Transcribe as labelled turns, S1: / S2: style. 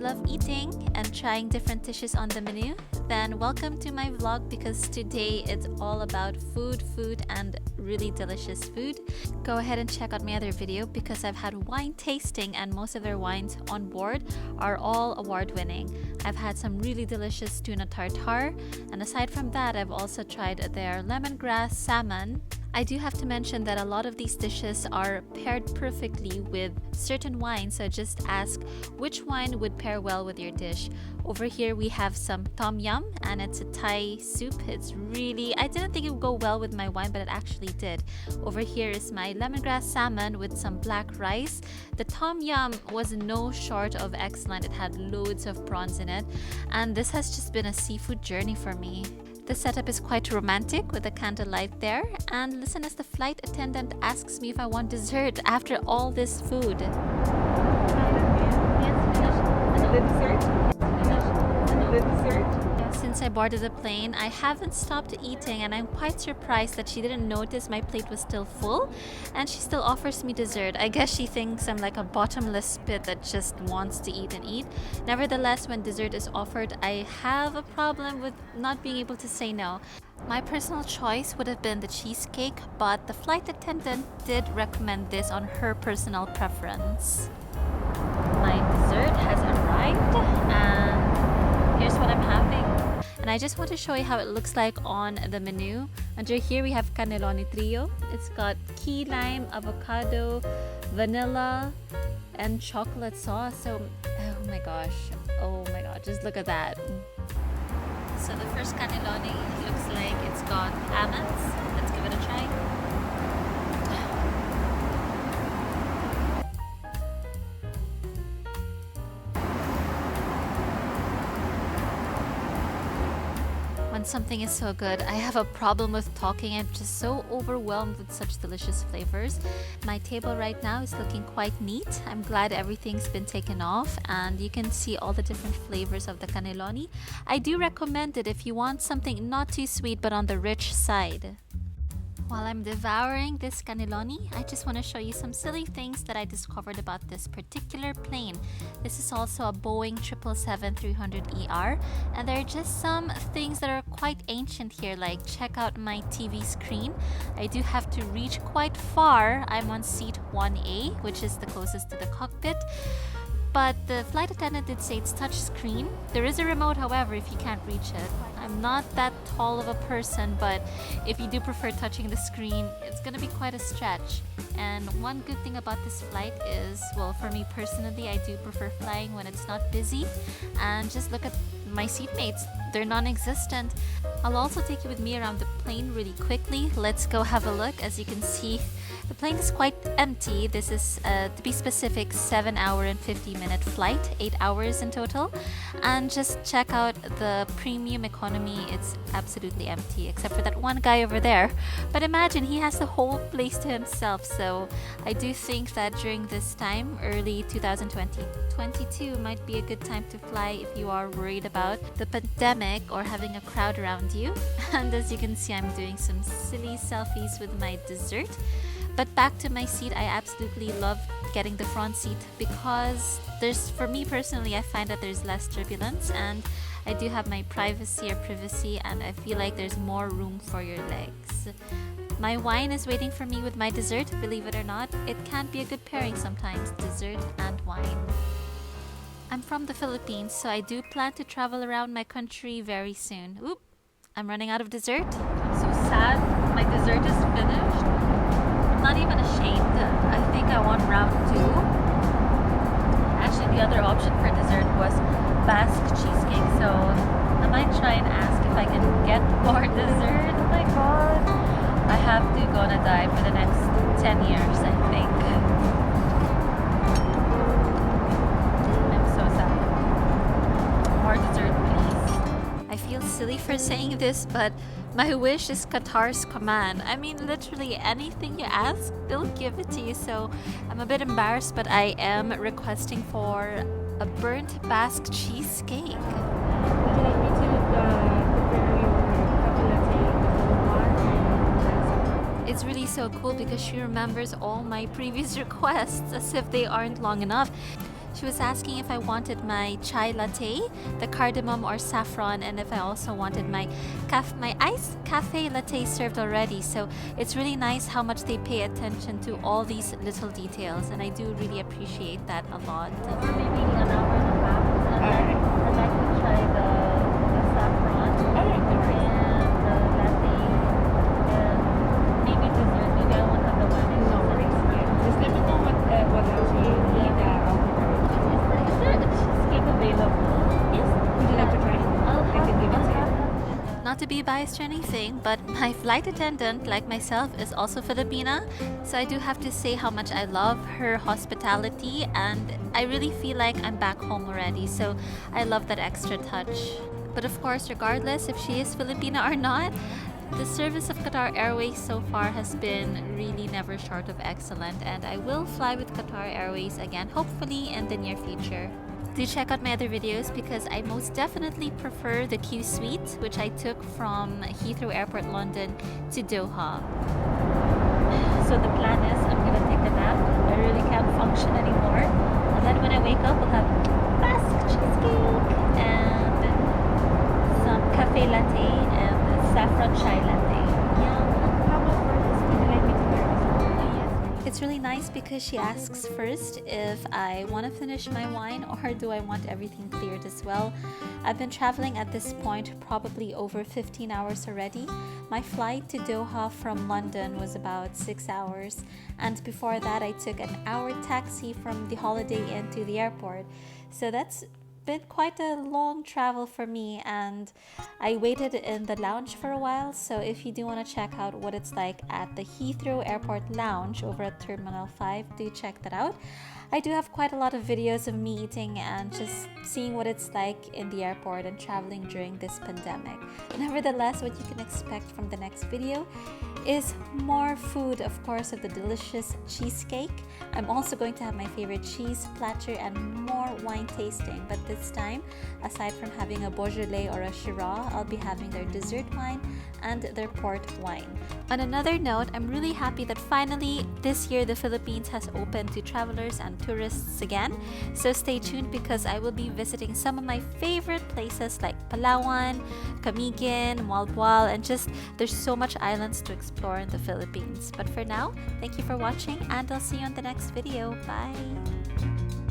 S1: love eating and trying different dishes on the menu, then welcome to my vlog because today it's all about food and really delicious food. Go ahead and check out my other video because I've had wine tasting and most of their wines on board are all award-winning. I've had some really delicious tuna tartare, and aside from that, I've also tried their lemongrass salmon. I do have to mention that a lot of these dishes are paired perfectly with certain wines, so just ask which wine would pair well with your dish. Over here we have some tom yum, and it's a Thai soup. It's really, I didn't think it would go well with my wine, but it actually did. Over here is my lemongrass salmon with some black rice. The tom yum was no short of excellent. It had loads of prawns in it, and this has just been a seafood journey for me. The setup is quite romantic with a candlelight there, and listen as the flight attendant asks me if I want dessert after all this food. Since I boarded the plane, I haven't stopped eating, and I'm quite surprised that she didn't notice my plate was still full and she still offers me dessert. I guess she thinks I'm like a bottomless pit that just wants to eat and eat. Nevertheless, when dessert is offered, I have a problem with not being able to say no. My personal choice would have been the cheesecake, but the flight attendant did recommend this on her personal preference. My dessert has arrived and here's what I'm having. And I just want to show you how it looks like on the menu. Under here we have cannelloni trio. It's got key lime, avocado, vanilla, and chocolate sauce. So, oh my god, just look at that. So the first cannelloni looks like it's got almonds. Let's give it a try. When something is so good, I have a problem with talking. I'm just so overwhelmed with such delicious flavors. My table right now is looking quite neat. I'm glad everything's been taken off and you can see all the different flavors of the cannelloni. I do recommend it if you want something not too sweet but on the rich side. While I'm devouring this cannelloni, I just want to show you some silly things that I discovered about this particular plane. This is also a Boeing 777-300ER, and there are just some things that are quite ancient here, like check out my TV screen. I do have to reach quite far. I'm on seat 1A, which is the closest to the cockpit. But the flight attendant did say it's touch screen. There is a remote, however, if you can't reach it. I'm not that tall of a person, but if you do prefer touching the screen, it's gonna be quite a stretch. And one good thing about this flight is, well, for me personally, I do prefer flying when it's not busy. And just look at my seatmates, they're non-existent. I'll also take you with me around the plane really quickly. Let's go have a look. As you can see, the plane is quite empty. This is, to be specific, 7-hour and 50-minute flight, 8 hours in total. And just check out the premium economy. It's absolutely empty, except for that one guy over there. But imagine, he has the whole place to himself. So I do think that during this time, early 2022 might be a good time to fly if you are worried about the pandemic or having a crowd around you. And as you can see, I'm doing some silly selfies with my dessert. But back to my seat, I absolutely love getting the front seat because for me personally, I find that there's less turbulence and I do have my privacy, and I feel like there's more room for your legs. My wine is waiting for me with my dessert. Believe it or not, it can be a good pairing sometimes, dessert and wine. I'm from the Philippines, so I do plan to travel around my country very soon. Oop, I'm running out of dessert. I'm so sad. My dessert is finished. Not even ashamed. I think I want round 2. Actually, the other option for dessert was Basque cheesecake, so I might try and ask if I can get more dessert. Oh my god, I have to go on a diet for the next 10 years, I think. I'm so sad. More dessert, please. I feel silly for saying this, but my wish is Qatar's command. I mean, literally anything you ask, they'll give it to you. So I'm a bit embarrassed, but I am requesting for a burnt Basque cheesecake.
S2: Would you like me to prepare your chocolate?
S1: It's really so cool because she remembers all my previous requests as if they aren't long enough. She was asking if I wanted my chai latte, the cardamom or saffron, and if I also wanted my iced cafe latte served already. So it's really nice how much they pay attention to all these little details, and I do really appreciate that a lot. Or maybe an hour and a half, and I'd like to try the saffron and the latte, and maybe dessert. Maybe I won't have the one.
S2: No worries. Just let me know what else you need.
S1: Is there a cheesecake available? Yes.
S2: Would you like to try it? I can give it to you.
S1: Not to be biased or anything, but my flight attendant, like myself, is also Filipina. So I do have to say how much I love her hospitality, and I really feel like I'm back home already. So I love that extra touch. But of course, regardless if she is Filipina or not, the service of Qatar Airways so far has been really never short of excellent, and I will fly with Qatar Airways again, hopefully in the near future. Do check out my other videos because I most definitely prefer the Qsuite, which I took from Heathrow Airport, London to Doha. So the plan is I'm gonna take a nap. I really can't function anymore. And then when I wake up, we'll have Basque cheesecake and some cafe latte and saffron chai latte. Yum.
S2: How about for this? Would you like me to wear this?
S1: It's really nice because she asks first if I want to finish my wine or do I want everything cleared as well. I've been traveling at this point probably over 15 hours already. My flight to Doha from London was about 6 hours, and before that I took an hour taxi from the Holiday Inn to the airport. So that's been quite a long travel for me, and I waited in the lounge for a while. So if you do want to check out what it's like at the Heathrow Airport lounge over at Terminal 5, do check that out. I do have quite a lot of videos of me eating and just seeing what it's like in the airport and traveling during this pandemic. Nevertheless, what you can expect from the next video is more food, of course, of the delicious cheesecake. I'm also going to have my favorite cheese platter and more wine tasting, but this time, aside from having a Beaujolais or a Shiraz, I'll be having their dessert wine and their port wine. On another note, I'm really happy that finally this year the Philippines has opened to travelers and tourists again. So stay tuned because I will be visiting some of my favorite places like Palawan, Camiguin, Malboal, and just there's so much islands to explore in the Philippines. But for now, thank you for watching and I'll see you on the next video. Bye!